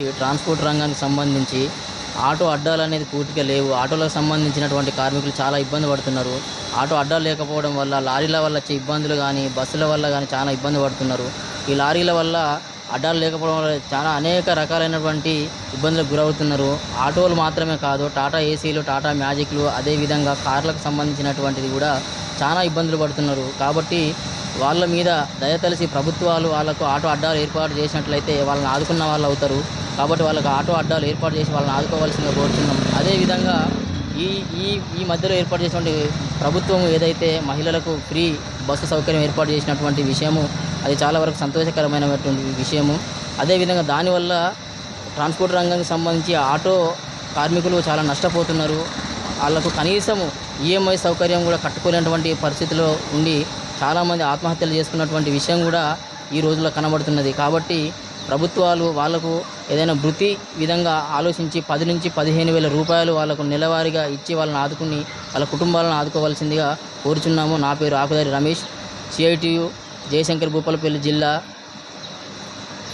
ఈ ట్రాన్స్పోర్ట్ రంగానికి సంబంధించి ఆటో అడ్డాలనేది పూర్తిగా లేవు. ఆటోలకు సంబంధించినటువంటి కార్మికులు చాలా ఇబ్బంది పడుతున్నారు. ఆటో అడ్డాలు లేకపోవడం వల్ల లారీల వల్ల వచ్చే ఇబ్బందులు గానీ, బస్సుల వల్ల గానీ చాలా ఇబ్బంది పడుతున్నారు. ఈ లారీల వల్ల అడ్డాలు లేకపోవడం వల్ల చాలా అనేక రకాలైనటువంటి ఇబ్బందులకు గురవుతున్నారు. ఆటోలు మాత్రమే కాదు, టాటా ఏసీలు, టాటా మ్యాజిక్‌లు, అదేవిధంగా కార్లకు సంబంధించినటువంటిది కూడా చాలా ఇబ్బందులు పడుతున్నారు. కాబట్టి వాళ్ళ మీద దయతలిసి ప్రభుత్వాలు వాళ్ళకు ఆటో అడ్డాలు ఏర్పాటు చేసినట్లయితే వాళ్ళని ఆదుకున్న వాళ్ళు అవుతారు. కాబట్టి వాళ్ళకి ఆటో అడ్డాలు ఏర్పాటు చేసి వాళ్ళని ఆదుకోవాల్సిందిగా కోరుతున్నాం. అదేవిధంగా ఈ ఈ ఈ మధ్యలో ఏర్పాటు చేసినటువంటి ప్రభుత్వం ఏదైతే మహిళలకు ఫ్రీ బస్సు సౌకర్యం ఏర్పాటు చేసినటువంటి విషయము అది చాలా వరకు సంతోషకరమైనటువంటి విషయము. అదేవిధంగా దానివల్ల ట్రాన్స్పోర్ట్ రంగానికి సంబంధించి ఆటో కార్మికులు చాలా నష్టపోతున్నారు. వాళ్ళకు కనీసము ఈఎంఐ సౌకర్యం కూడా కట్టుకోలేనటువంటి పరిస్థితిలో ఉండి చాలామంది ఆత్మహత్యలు చేసుకున్నటువంటి విషయం కూడా ఈ రోజుల్లో కనబడుతున్నది. కాబట్టి ప్రభుత్వాలు వాళ్ళకు ఏదైనా వృత్తి విధంగా ఆలోచించి 10 నుంచి 15,000 రూపాయలు వాళ్ళకు నెలవారీగా ఇచ్చి వాళ్ళని ఆదుకుని వాళ్ళ కుటుంబాలను ఆదుకోవాల్సిందిగా కోరుచున్నాము. నా పేరు ఆకుదారి రమేష్, సిఐటియు జయశంకర్ భూపాలపల్లి జిల్లా